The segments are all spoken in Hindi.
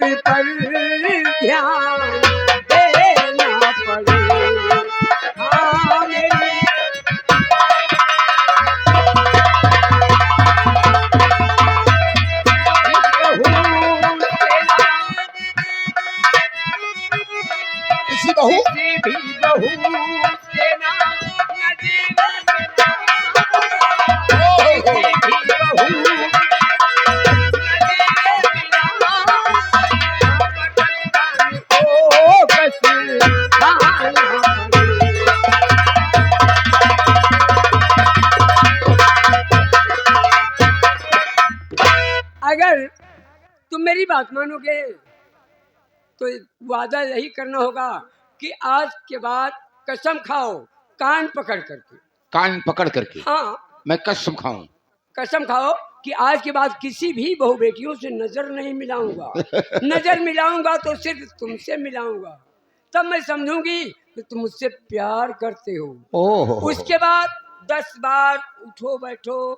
पर ध्यान देना पड़े। हाँ मेरी किसी बहू किसी भी बहू से ना नजर अगर तुम मेरी बात मानोगे तो वादा यही करना होगा कि आज के बाद कसम खाओ कान पकड़ करके। कान पकड़ करके? हाँ मैं कसम खाऊं? कसम खाओ कि आज के बाद किसी भी बहू बेटियों से नजर नहीं मिलाऊंगा। नजर मिलाऊंगा तो सिर्फ तुमसे मिलाऊंगा, तब मैं समझूंगी कि तुम मुझसे प्यार करते हो। ओह, उसके बाद 10 बार उठो बैठो,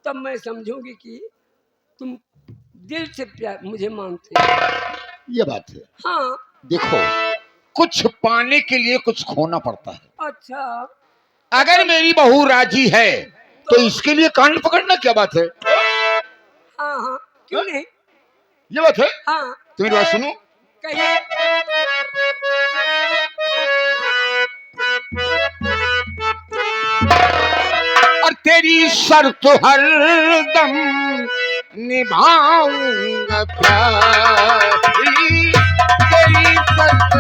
तब मैं समझूंगी कि तुम दिल से प्यार मुझे मानते हो। ये बात है। हाँ देखो, कुछ पाने के लिए कुछ खोना पड़ता है। अच्छा, अगर मेरी बहू राजी है तो इसके लिए कान पकड़ना क्या बात है? हाँ हाँ क्यों नहीं। ये बात है। हाँ तो मेरी बात सुनो। कहिए। और तेरी शर्त हरदम निभाऊंगा प्यारी, तेरी शर्त,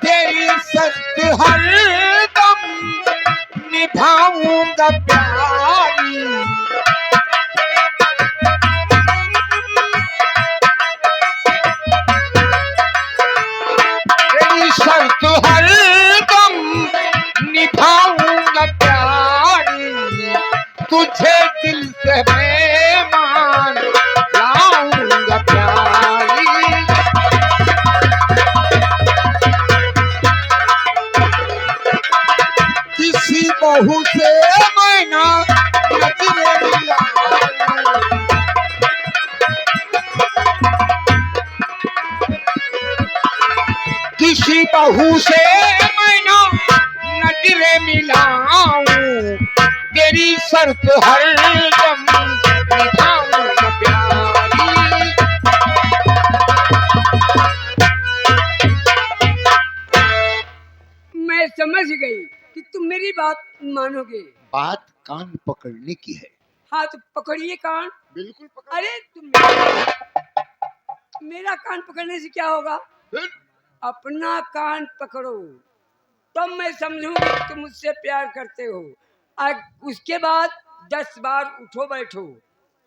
तेरी शर्त हरदम निभाऊंगा प्यारी। तेरी शर्त हरदम निभाऊंगा प्यारी, तुझे दिल से बेईमान लाऊंगा प्यारी। किसी बहू से मैं ना नजर मिलाऊं, किसी बहू से मैं ना नजर मिलाऊं, तेरी शर्त हरदम निभाऊंगा प्यारी। मैं समझ गई कि तुम मेरी बात मानोगे। बात कान पकड़ने की है। हाँ तो पकड़िए कान। बिल्कुल पकड़। अरे तुम मेरा कान पकड़ने से क्या होगा, अपना कान पकड़ो, तब मैं समझूंगी कि तुम मुझसे प्यार करते हो। उसके बाद 10 बार उठो बैठो,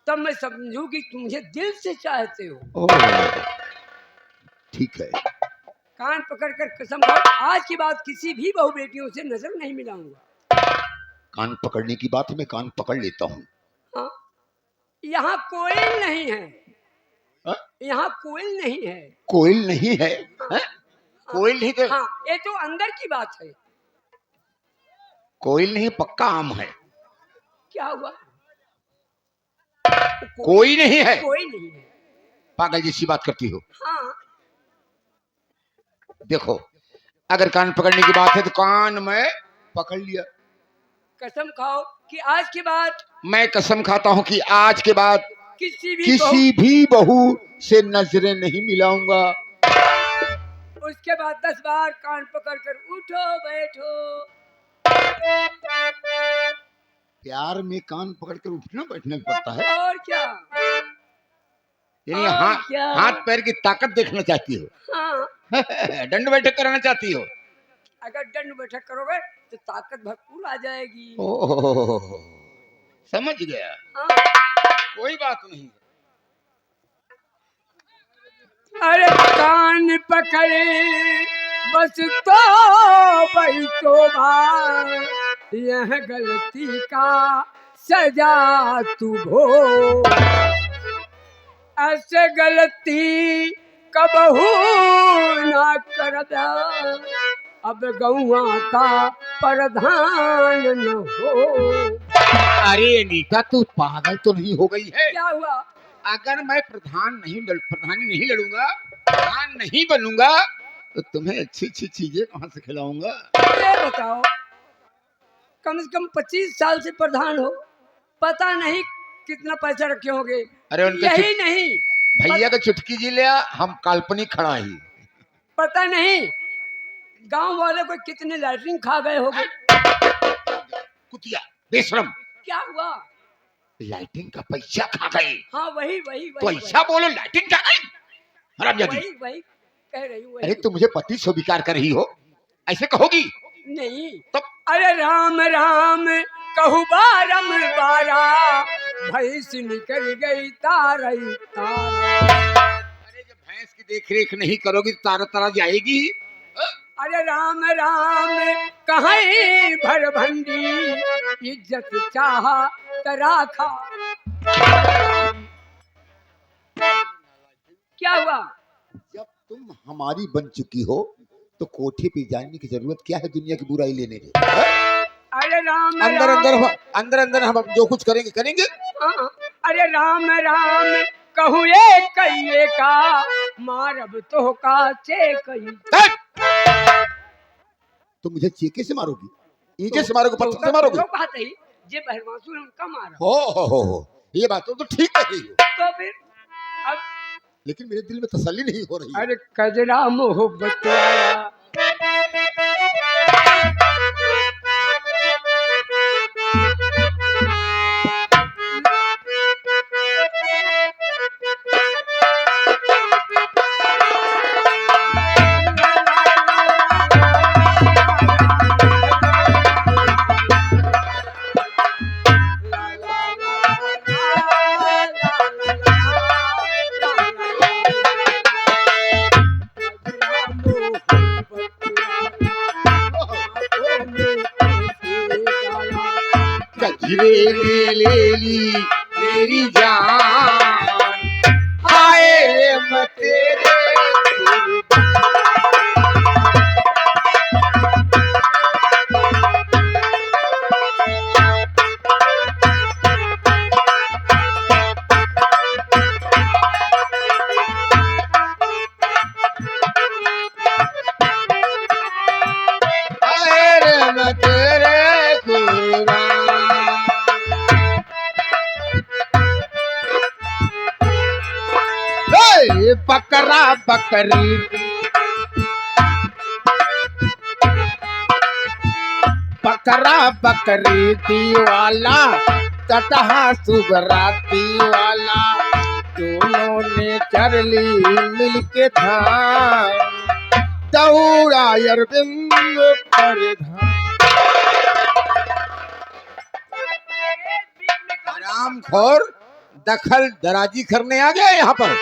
तब मैं समझूंगी कि तुम मुझे दिल से चाहते हो। ठीक है। कान पकड़कर कसम खाओ आज की बात किसी भी बहू बेटियों से नजर नहीं मिलाऊंगा। कान पकड़ने की बात है, मैं कान पकड़ लेता हूँ। हाँ यहाँ कोयल नहीं है। हाँ? यहाँ कोयल नहीं है। कोयल नहीं है? हाँ, कोयल नहीं तो? हाँ ये तो अंदर की बात है। कोयल नहीं, पक्का आम है। क्या हुआ? कोई नहीं है? कोई नहीं है। पागल जैसी बात करती हो। हाँ देखो, अगर कान पकड़ने की बात है तो कान में पकड़ लिया। कसम खाओ कि आज के बाद, मैं कसम खाता हूँ कि आज के बाद किसी भी बहू से नजरें नहीं मिलाऊंगा। उसके बाद 10 बार कान पकड़कर उठो बैठो। प्यार में कान पकड़कर उठना बैठना पड़ता है। और क्या? यानी और क्या? हाथ पैर की ताकत देखना चाहती हो? हाँ दंड बैठक कराना चाहती हो? अगर दंड बैठक करोगे तो ताकत भरपूर आ जाएगी। ओह, समझ गया। हाँ। कोई बात नहीं। अरे कान पकड़े बस तो भाई तो भाई, यह गलती का सजा तू भो। ऐसे गलती कबहू ना करदा, अब गौआ का प्रधान न हो। अरे अनीता तू पागल तो नहीं हो गई है? क्या हुआ? अगर मैं प्रधानी नहीं लड़ूंगा, प्रधान नहीं बनूंगा, तो तुम्हें अच्छी अच्छी चीजें कहाँ से खिलाऊंगा? ये बताओ, कम से कम 25 साल से प्रधान हो, पता नहीं कितना पैसा रखे होंगे। अरे उनका यही नहीं, भैया का चुटकी जी लिया, हम काल्पनिक खड़ा ही। पता नहीं गांव वाले को कितने लैट्रिन खा गए होंगे। कुतिया बेशरम, क्या हुआ? लाइटिंग का पैसा खा गए। हाँ वही वही तो वही ऐसा बोलो, लाइटिंग खा गई हरामजादी। वही वही कह रही हूँ। अरे तुम मुझे पति स्वीकार कर रही हो, ऐसे कहोगी? नहीं तो अरे राम राम कहू बारम बारा, भैंस निकल गई तारई तारा। अरे जब भैंस की देख रेख नहीं करोगी तो तारा तारा जाएगी। अरे राम राम कहीं भर भंडी, इज्जत चाहा तराखा। क्या हुआ? जब तुम हमारी बन चुकी हो तो कोठे पे जाने की जरूरत क्या है दुनिया की बुराई लेने की? अरे राम अंदर राम, अंदर अंदर हम जो कुछ करेंगे करेंगे। हाँ, अरे राम राम कहू ये कहिए का, मारब तो का चे कही। तो मुझे चीके से मारोगी, ईंटे से मारोगी, पत्थर से मारोगी? तो बात है जे भरमासुर उनका मारा। हो ये बात तो ठीक कह रही हो, तो फिर अब लेकिन मेरे दिल में तसल्ली नहीं हो रही है। अरे कजरा मोहब्बत आया, गजरे ले ली मेरी जान, हाय रे मैं तेरे बकरा बकरी बकरा बकरी दीवाला, तटहा सुगराती वाला, दोनों ने चर ली मिलके धाम, दौड़ा अरविंद पर धाम। हरामखोर दखल दराजी करने आ गया यहाँ पर।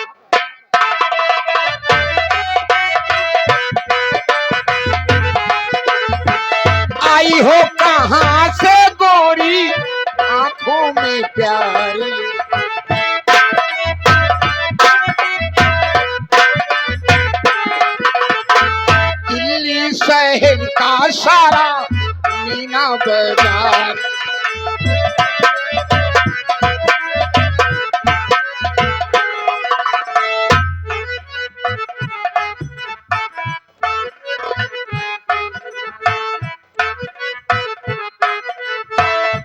आई हो कहाँ से गोरी, आंखों में प्यारी, दिल्ली शहर का सारा मीना बाजार,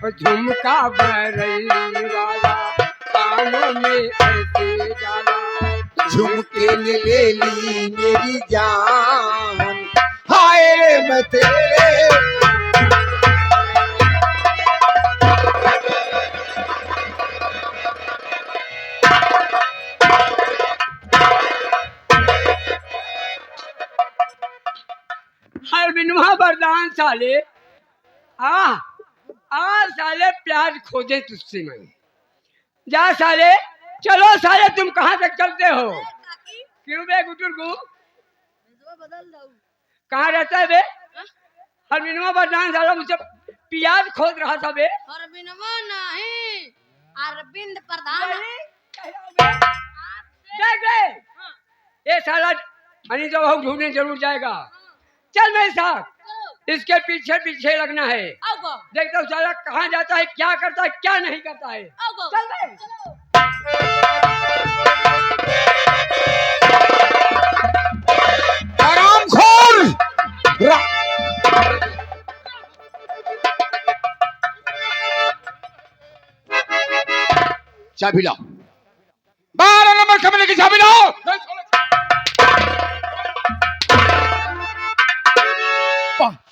झुमका बरैली वाला, कानों में ऐसे डाला, झुमके ने ले ली मेरी जान, हाय रे मैं तेरे। हर बिनवा वरदान साले, आ साले प्यार खोजे तुझसे मैं। जा साले, चलो साले, तुम कहाँ तक चलते हो? क्यों बे गुटुर को कहाँ रहता है बे? हर बिनवा वरदान साला मुझसे प्यार खोज रहा था बे। अरविंदवा नहीं, अरविंद प्रधान। देख बे, ये साला अनिता बहू ढूंढने जरूर जाएगा। चल मेरे साथ, इसके पीछे पीछे लगना है। आगो देखता हूँ साला कहाँ जाता है, क्या करता है, क्या नहीं करता है। आगो चल बे। हरामखोर! चाबी लाओ, 12 नंबर कमरे की चाबी लाओ।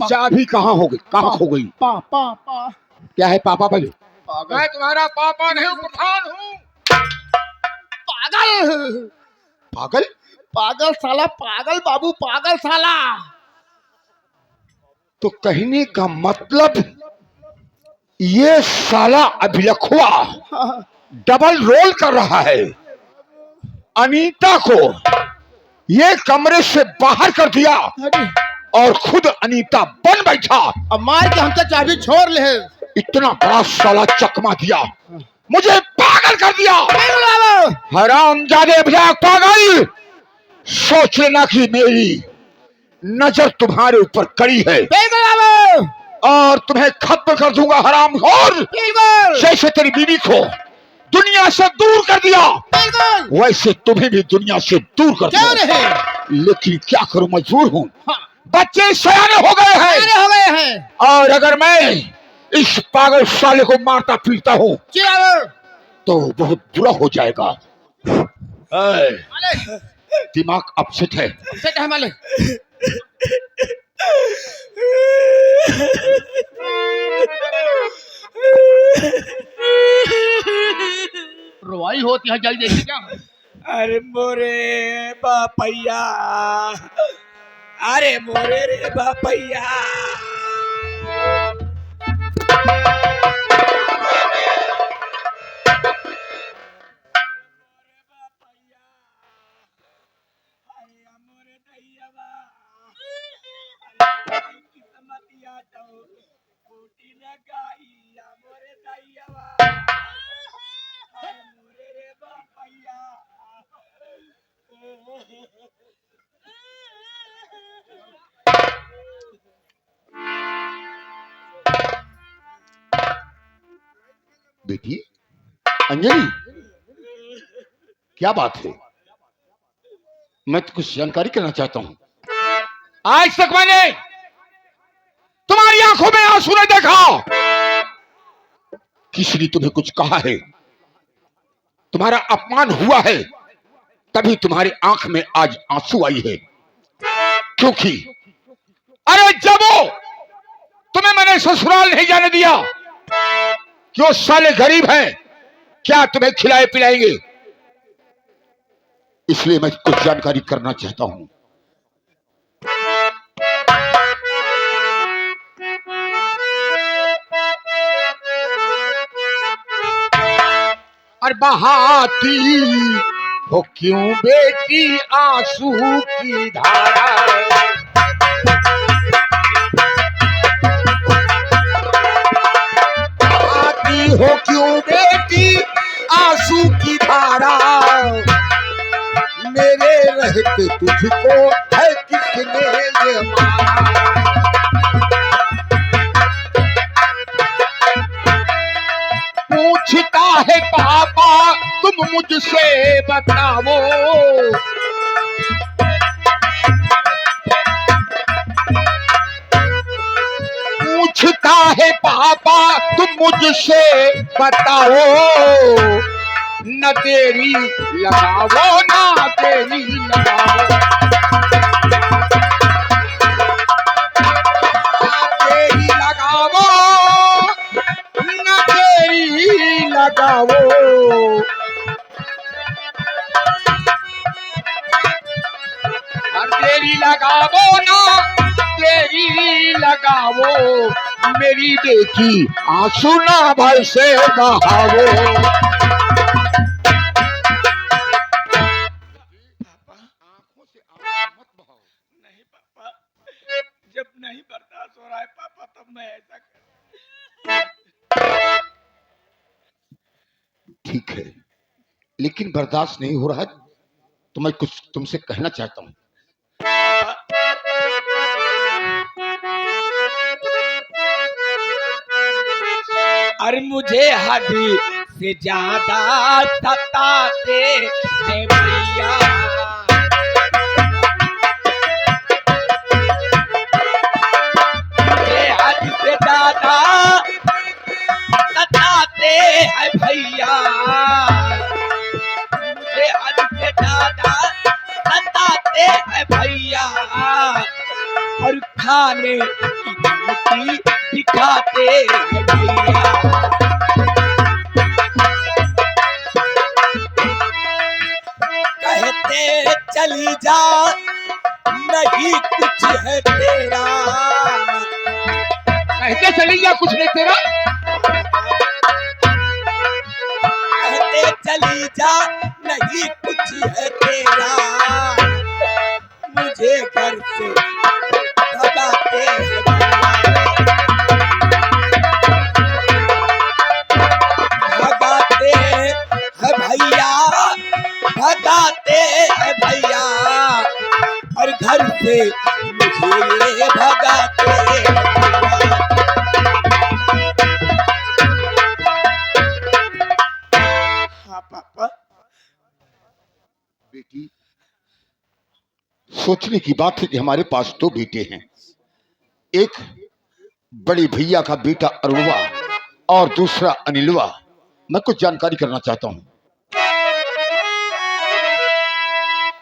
चाबी कहाँ हो गई, कहाँ खो गई? पापा क्या है पापा भाई? पागल मैं तुम्हारा पापा नहीं हूँ, प्रधान हूँ। पागल पागल? पागल साला, पागल बाबू, पागल साला। तो कहने का मतलब ये साला अभिलखुआ डबल रोल कर रहा है। अनीता को ये कमरे से बाहर कर दिया अरे और खुद अनीता बन बैठा। अब मार के हमसे चाबी छोड़ ले। इतना बड़ा साला चकमा दिया, मुझे पागल कर दिया। हरामजादे अभिलाख पागल, सोच लेना कि मेरी नजर तुम्हारे ऊपर कड़ी है और तुम्हें खत्म कर दूंगा हरामखोर। जैसे तेरी बीवी को दुनिया से दूर कर दिया, वैसे तुम्हें भी दुनिया से दूर कर दिया। लेकिन क्या करूं, मजबूर हूं। बच्चे सयाने हो गए हैं और अगर मैं इस पागल साले को मारता पीटता हूं तो बहुत बुरा हो जाएगा। दिमाग अपसेट है। रुआई होती है, जल्दी देखिए क्या। अरे मोरे बापैया, अरे मोरे रे बापैया। बेटी अंजलि, क्या बात है? मैं तो कुछ जानकारी करना चाहता हूं। आज तक मैंने तुम्हारी आंखों में आंसू नहीं देखा। किसी ने तुम्हें कुछ कहा है, तुम्हारा अपमान हुआ है, तभी तुम्हारी आंख में आज आंसू आई है। क्योंकि अरे जब वो तुम्हें मैंने ससुराल नहीं जाने दिया, क्यों साले गरीब हैं, क्या तुम्हें खिलाए पिलाएंगे? इसलिए मैं कुछ जानकारी करना चाहता हूं। और बहाती हो क्यों बेटी आंसू की धारा, बहाती हो क्यों बेटी आंसू की धारा, मेरे रहते तुझको है किसने ये मारा। पूछता है पापा तुम मुझसे बताओ, पूछता है पापा तुम मुझसे बताओ, न तेरी लगाओ ना तेरी लगाओ, तेरी लगाओ न तेरी लगाओ, तेरी लगाओ ना तेरी लगाओ, मेरी बेटी आंसू ना भर से बहाओ। नहीं पापा, जब नहीं बर्दाश्त हो रहा है पापा, तब मैं ऐसा ठीक है, लेकिन बर्दाश्त नहीं हो रहा है तो मैं कुछ तुमसे कहना चाहता हूं। और मुझे हद से ज्यादा सताते हैं भैया। मुझे हद से ज्यादा सताते हैं भैया। मुझे हद से ज्यादा सताते हैं भैया। और खाने की रोटी दिखाते हैं भैया। कहते चली जा नहीं कुछ है तेरा। कहते चली जा कुछ नहीं तेरा। कहते चली जा नहीं कुछ है तेरा। मुझे घर से भगाते हैं भगाते हैं भैया। भगाते हैं भैया। और घर से मुझे ये भगाते हैं भैया। हाँ पापा। बेटी, सोचने की बात है कि हमारे पास दो बेटे हैं। एक बड़े भैया का बेटा अरुणवा और दूसरा अनिलवा। मैं कुछ जानकारी करना चाहता हूं।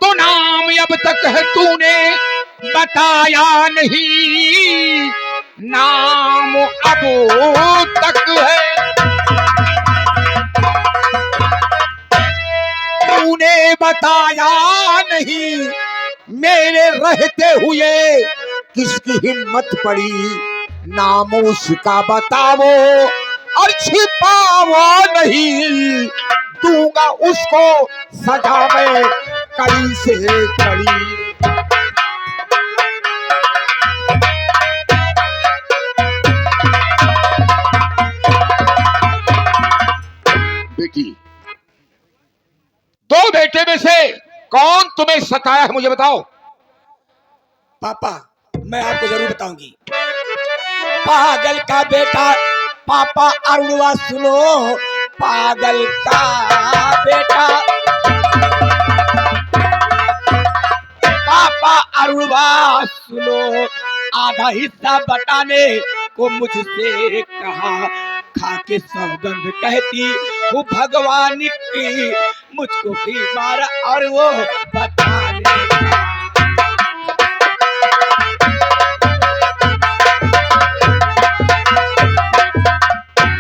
तो नाम अब तक है तूने बताया नहीं। नाम अब तक है तूने बताया नहीं। मेरे रहते हुए किसकी हिम्मत पड़ी नाम उसका बताओ और छिपाओ नहीं। दूंगा उसको सजा में कड़ी से कड़ी। बेटी, दो बेटे में से कौन तुम्हें सताया है मुझे बताओ। पापा मैं आपको जरूर बताऊंगी। पागल का बेटा पापा अरुणवा सुनो। पागल का बेटा पापा अरुणवा सुनो। आधा हिस्सा बटाने को मुझसे कहा। खा के सौगंध कहती वो भगवान की मुझको भी मारा और वो बताने का।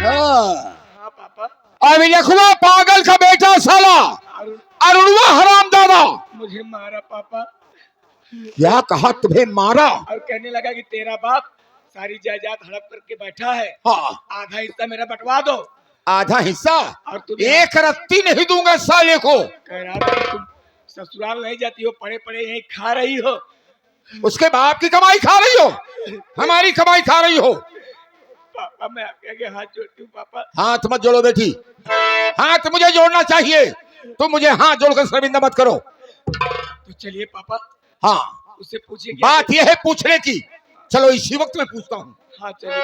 हाँ पापा। अभी देखो पागल का बेटा साला अरुणवा हरामजादा मुझे मारा पापा। क्या कहा तुम्हें मारा। और कहने लगा कि तेरा बाप सारी जायदाद हड़प करके बैठा है। हाँ, आधा हिस्सा मेरा बंटवा दो। आधा हिस्सा और तुम एक रत्ती नहीं दूंगा साले को। कह रहा था कि तुम ससुराल नहीं जाती हो, पड़े पड़े यहीं खा रही हो। उसके बाप की कमाई खा रही हो, हमारी कमाई खा रही हो। पापा मैं आपके आगे हाथ जोड़ती हूँ पापा। हाथ मत जोड़ो बेटी, हाथ मुझे जोड़ना चाहिए। तुम मुझे हाथ जोड़कर शर्मिंदा मत करो। तो चलिए पापा हाँ, उससे पूछिए। बात यह है पूछने की। चलो इसी वक्त मैं पूछता हूँ। हाँ चलिए।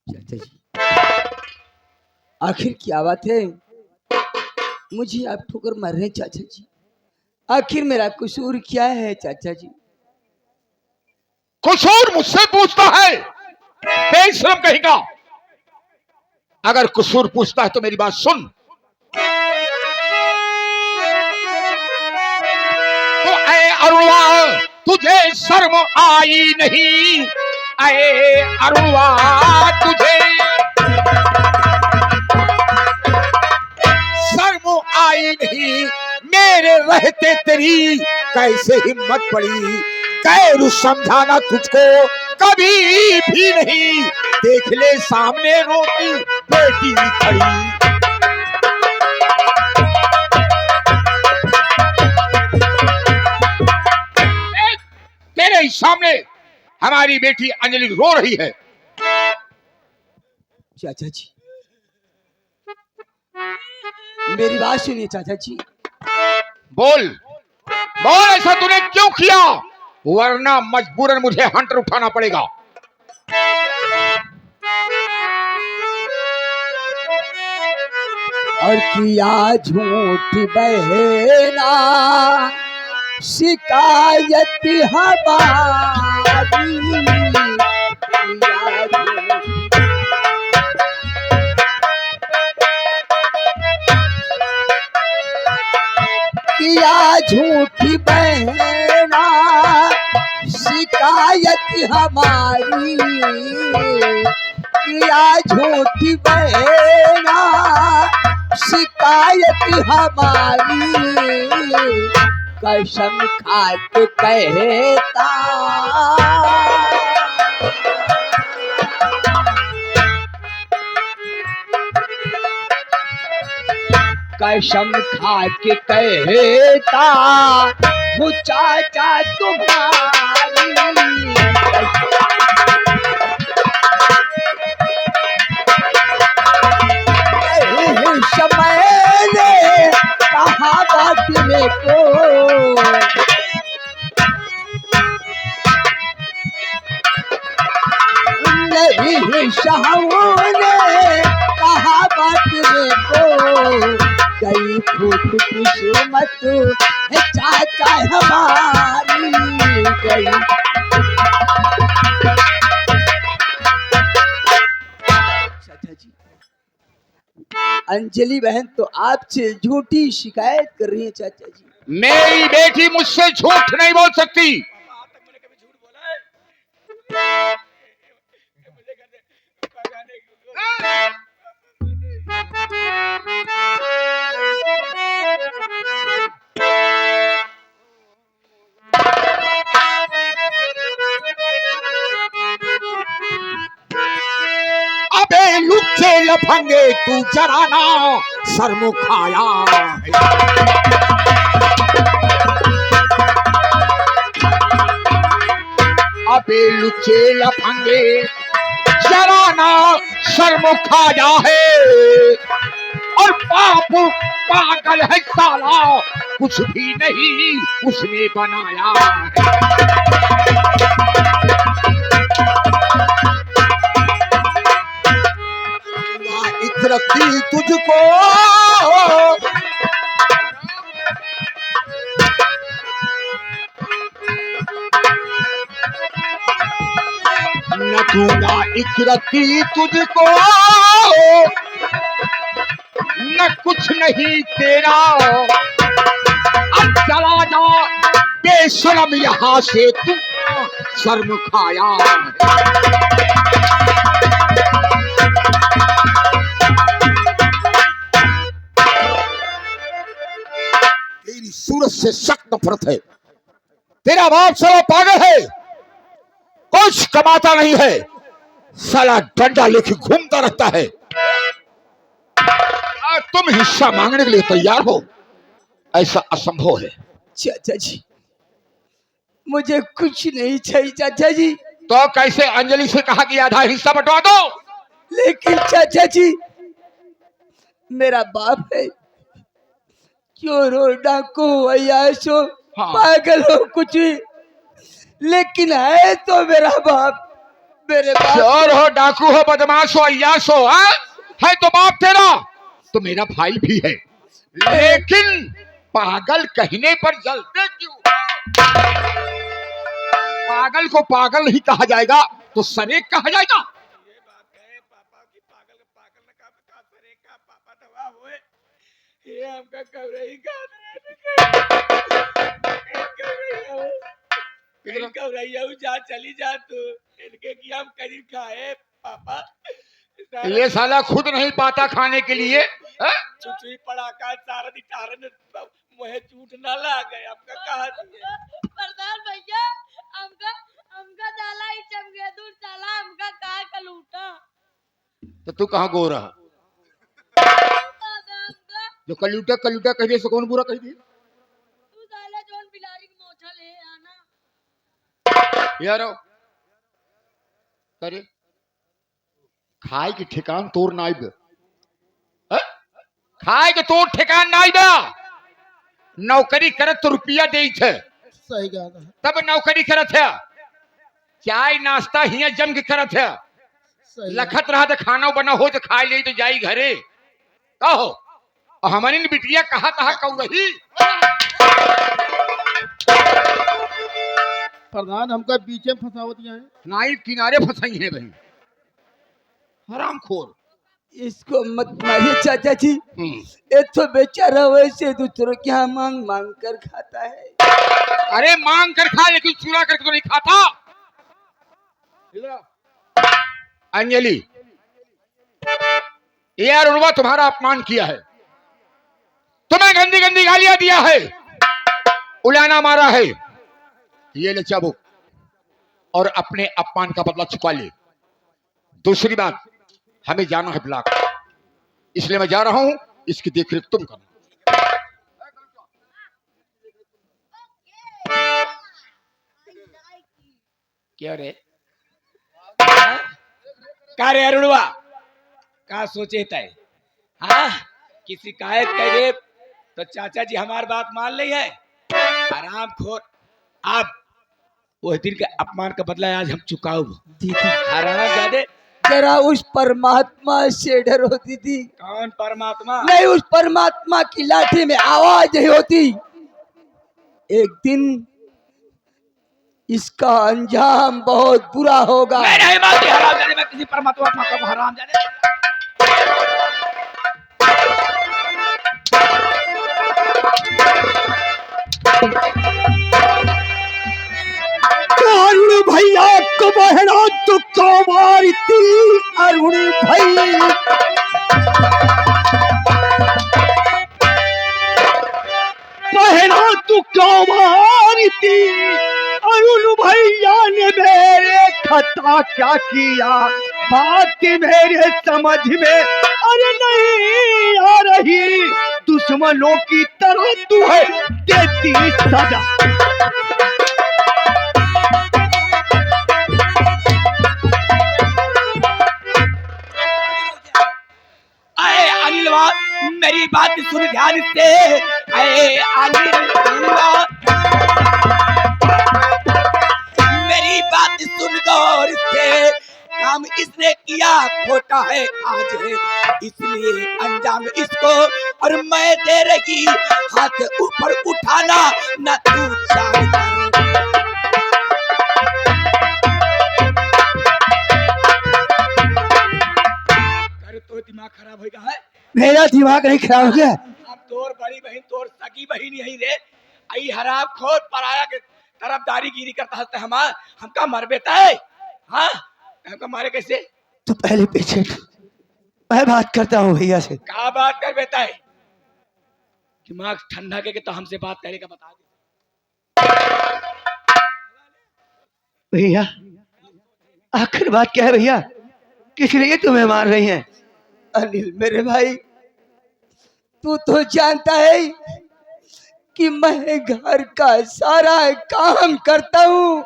चाचा जी, आखिर क्या बात है? मुझे आप ठोकर मार रहे हैं चाचा जी। आखिर मेरा कसूर क्या है चाचा जी? कसूर मुझसे पूछता है बेशरम कहेगा। अगर कसूर पूछता है तो मेरी बात सुन। तो ऐ अरुणवा तुझे शर्म आई नहीं। ऐ अरुणवा तुझे शर्म आई नहीं। मेरे रहते तेरी कैसे हिम्मत पड़ी। गैर समझाना तुझको कभी भी नहीं। देख ले सामने रोती बेटी खड़ी। तेरे ही सामने हमारी बेटी अंजलि रो रही है। चाचा जी मेरी बात सुनिए चाचा जी। बोल बोल, ऐसा तूने क्यों किया? वरना मजबूरन मुझे हंटर उठाना पड़ेगा। और किया झूठ बहना शिकायत हमारी, किया झूठ किया झूठी बहना शिकायत हमारी, किया झूठी बहना शिकायत हमारी, कसम खा के कहता कसम खा के कहता हूँ चाचा तुम्हारी, समय ने कहा बाटने को, नहीं शाहों ने कहा बाटने को, गई फूट किस्मत है चाचा हमारी, गई। चाचा जी, अंजलि बहन तो आपसे झूठी शिकायत कर रही है चाचा जी। मेरी बेटी मुझसे झूठ नहीं बोल सकती। अबे लुच्चे लफंगे तू जराना शर्मुखाया है। अबे लुच्चे लफंगे जराना शर्मुखाया है, और बापू पागल है साला, कुछ भी नहीं उसने बनाया है। इतरती तुझको न दूंगा इतरती तुझको, न कुछ नहीं तेरा, अब चला जा बेशरम यहाँ से, तू शर्म खाया है। तेरी सूरत से सख्त नफरत है। तेरा बाप साला पागल है, कुछ कमाता नहीं है, साला डंडा लेके घूमता रहता है, और तुम हिस्सा मांगने के लिए तैयार हो, ऐसा असंभव है। चाचा जी, मुझे कुछ नहीं चाहिए चाचा जी। तो कैसे अंजलि से कहा कि आधा हिस्सा बंटवा दो? लेकिन चाचा जी, मेरा बाप है, क्यों रो डाको अयाशो, हाँ। पागल हो कुछ भी, लेकिन है तो मेरा बाप। मेरे बाप चोर हो, डाकू हो, बदमाश हो, अय्याश हो, हाँ? है तो बाप तेरा, तो मेरा भाई भी है, लेकिन पागल कहने पर जलते क्यों? पागल को पागल नहीं कहा जाएगा तो सरेक कहा जाएगा। ये बात है पापा की, पागल न का सरे का पापा दवा हुए, ये हमका कवरई कवरई जा चली जा तू, इनके की हम करीब खाए पापा। ये साला खुद नहीं पाता खाने के लिए, चुचुई पड़ाका सारा दिटारन मुहे झूठ ना ला गए, हमका कहा दिए प्रधान भैया, हमका हमका डाला ही चमके दूर चला, हमका कहा कलूटा तो तू कहाँ गो रहा? दादा, हमका जो कलूटा कलूटा कह दिए, कौन बुरा कह दिए? तू डाला जोन बिलारी की मोछा ले आना यारो करे खाए के ठिकान तोर नाइब, खाए के तोर ठिकान नाइब, नौकरी करत तो रुपया दे थे, सही कहा था। तब नौकरी करत है। चाय नाश्ता हिया जम के करत है। सही लखत रहा तो खाना बना हो तो खा ले तो जाई घरे कहो। और हमारी बिटिया कहा कहू रही। प्रधान हमका बीच में फंसावत है। नाई किनारे फंसाई है बहन, हरामखोर। इसको मत मारिए चाचा जी। ये तो बेचारा वैसे दूसरों के यहाँ मांग मांग कर खाता है। अरे मांग कर खा, लेकिन चूरा करके तो नहीं खाता। अंजलि, ये अरुणवा तुम्हारा अपमान किया है, तुम्हें गंदी गंदी गालियां दिया है, उलाना मारा है। ये ले चाबुक और अपने अपमान का बदला चुका ले। दूसरी बात, हमें जाना है ब्लॉक, इसलिए मैं जा रहा हूं, इसकी देखरेख तुम करना। क्या रे का रे अरुणवा, का सोचे तय? हाँ, किसी कायद करे तो चाचा जी हमार बात मान ली है। आराम खोर, आप वो दिन के अपमान का बदला आज हम चुकाओ। दीदी आराम जादे। जरा उस परमात्मा से डरो दीदी। कौन परमात्मा? नहीं, उस परमात्मा की लाठी में आवाज नहीं होती। एक दिन इसका अंजाम बहुत बुरा होगा। मैं नहीं मानती हराम जादे, मैं किसी परमात्मा को हराम जादे। अरुण भैया को बहना तो क्यों मारती? अरुण भैया बहना तू क्यों मारती? अरुण भैया ने मेरे खता क्या किया? बात मेरे समझ में अरे नहीं आ रही। दुश्मनों की तरह तू है देती सजा। अरे अनिलवा, मेरी बात सुन ध्यान से। अरे अनिलवा, मेरी बात सुन गौर से। काम इसने किया खोटा है आज है, इसलिए अंजाम इसको और मैं दे रही। हाथ ऊपर उठाना न तू जानता। तो दिमाग खराब हो गया है। मेरा दिमाग नहीं खराब हो गया। अब तोर बड़ी बहन, तोर सगी बहन यही रे। आई हराम खोर पराया के तरफदारी गिरी करता हंसते हमार, हमका मर बेटा है। हाँ, हमका मारे कैसे? तू पहले पीछे, मैं बात करता हूँ भैया से। क्या बात कर बेटा है? दिमाग ठंडा के तो हमसे बात करेगा, बता दे भैया। आखिर बात क्या है भैया? किस लिए तुम्हें मार रही हैं? अनिल मेरे भाई, तू तो जानता है कि मैं घर का सारा काम करता हूँ।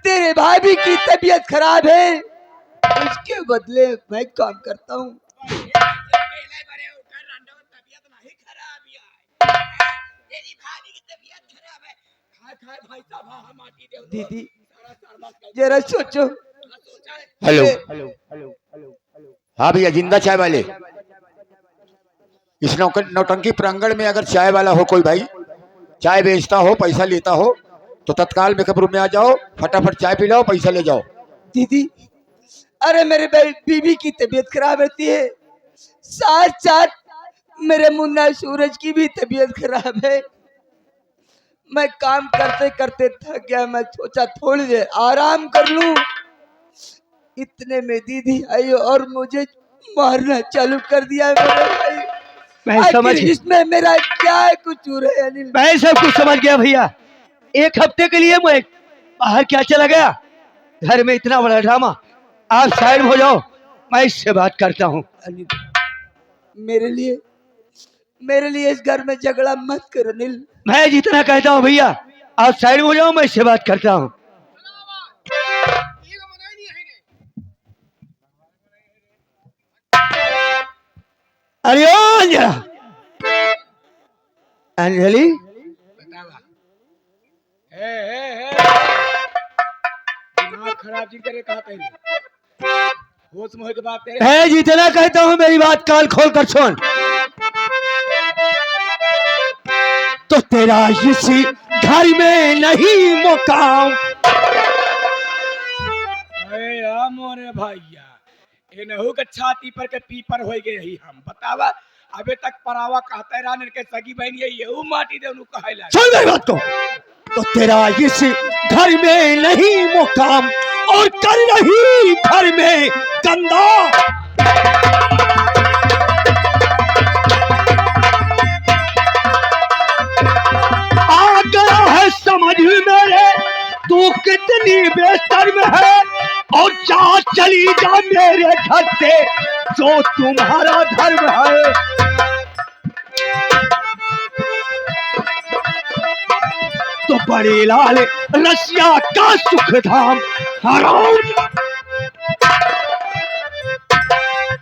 तेरे भाभी की तबीयत खराब है, उसके बदले मैं काम करता हूँ। दीदी जरा सोचो। हेलो हाँ भैया, जिंदा चाय वाले। इस नौटंकी प्रांगण में अगर चाय वाला हो कोई भाई, चाय बेचता हो, पैसा लेता हो, तो तत्काल मेकअप रूम में आ जाओ, फटाफट चाय पिलाओ, पैसा ले जाओ। दीदी अरे मेरे बीवी की तबीयत खराब रहती है, साथ साथ मेरे मुन्ना सूरज की भी तबीयत खराब है। मैं काम करते करते थक गया, मैं सोचा थोड़ी देर आराम कर लूं। इतने में दीदी आई और मुझे मारना चालू कर दिया। मेरे भाई मैं समझ, इसमें मेरा क्या कसूर है अनिल? मैं सब कुछ समझ गया भैया। एक हफ्ते के लिए मैं बाहर क्या चला गया, घर में इतना बड़ा ड्रामा। आप साइड हो जाओ, मैं इससे बात करता हूँ। अनिल मेरे लिए इस घर में झगड़ा मत करो अनिल। मैं जितना कहता हूँ भैया, आप साइड हो जाओ, मैं इससे बात करता हूँ। अरे ओ अंजना, अंजलि बतावा दिमाग खराब जी करे कहा तेरे होश मोह के बात तेरे है, जितना कहता हूँ मेरी बात कान खोल कर सुन। तो तेरा इसी घर में नहीं मुकाम। अरे मोरे भैया इनहू के छाती पर के पीपर हो गए ही हम बतावा अबे तक परावा कहते रान के सगी बहन ये माटी दे उनु कहला सुन मेरी बात को। तो तेरा इस घर में नहीं मुकाम और कर रही घर में गंदा। आ गया है समझ मेरे तू कितनी बेशर्म है और जा चली जा मेरे घर से जो तुम्हारा धर्म है। तो बड़े लाल रसिया का सुख धाम हराम।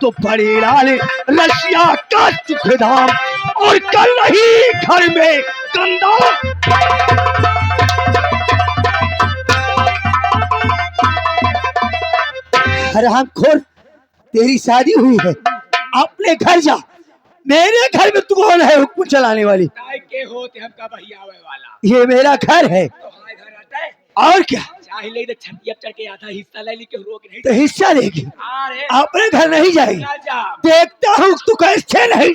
तो बड़े लाल रसिया का सुख धाम और कर रही घर में गंदा। हरामखोर, तेरी शादी हुई है, अपने घर जा। मेरे घर में तू कौन है हुक्म चलाने वाली? काय के होते हम का भैया आवे वाला ये मेरा घर है। तो हमारे घर आता है और क्या? चाहे ले तो छतिया चढ़ के आधा हिस्सा ले ली के रोक नहीं तो हिस्सा लेगी, अरे अपने घर नहीं जाएगी। ना जा देखता हूँ तू कैसे नहीं।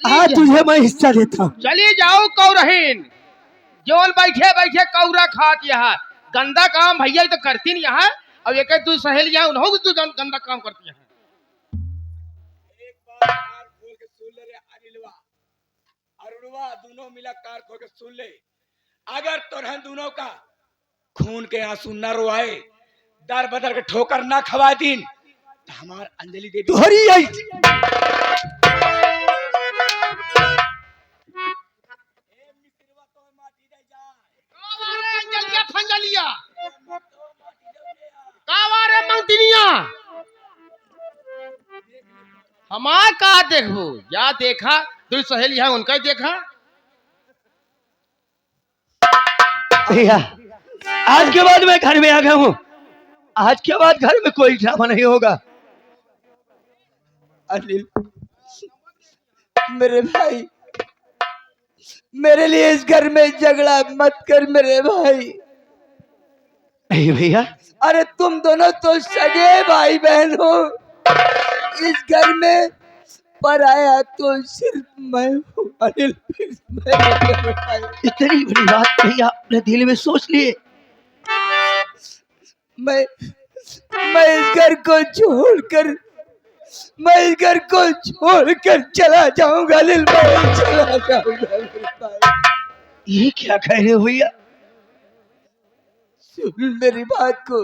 हाँ, तुझे मैं हिस्सा देता हूँ। चली जाओ कौरहीन जोन बैठे बैठे कौरा खात यहाँ गंदा काम भैया तो करती नहीं यहाँ। अब एक तू सहेलियां उन्होंने तू गंदा काम करती है। एक बार कार खोल के सुन ले रे अनिलवा अरुणवा दोनों मिला कार खोल के सुन ले अगर तोरहन दोनों का खून के आंसू न रोआए दर बदर के ठोकर ना खवा दिन तो हमार अंजलि देवी तुहरी आई फंजलिया कावारे मंगतिनिया हमार का देखो या देखा तू सहेली है उनका ही देखा। भैया, आज के बाद मैं घर में आ गया हूँ। आज के बाद घर में कोई ड्रामा नहीं होगा। अनिल, मेरे भाई, मेरे लिए इस घर में झगड़ा मत कर मेरे भाई। भैया, अरे तुम दोनों तो सगे भाई बहन हो। इस घर में पराया तो सिर्फ मैं हूँ। अनिल, इतनी बड़ी बात भैया अपने दिल में सोच लिए। मैं इस घर को छोड़कर चला जाऊंगा। अनिल, मैं चला जाऊंगा। ये क्या कह रहे हो भैया? सुन मेरी बात को।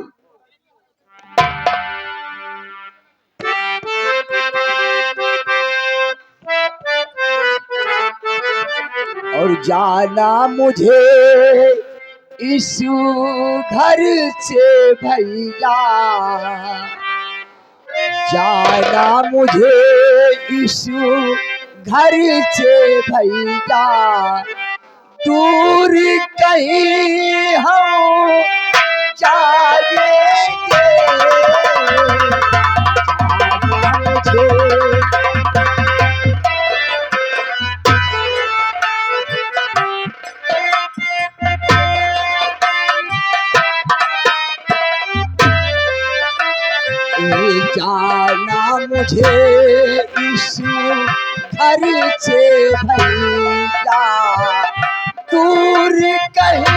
और जाना मुझे इस घर से भैया, जाना मुझे इस घर से भैया, दूर कहीं हम जाएंगे। जाना मुझे जाना मुझे इस घर से भैया, दूर कहीं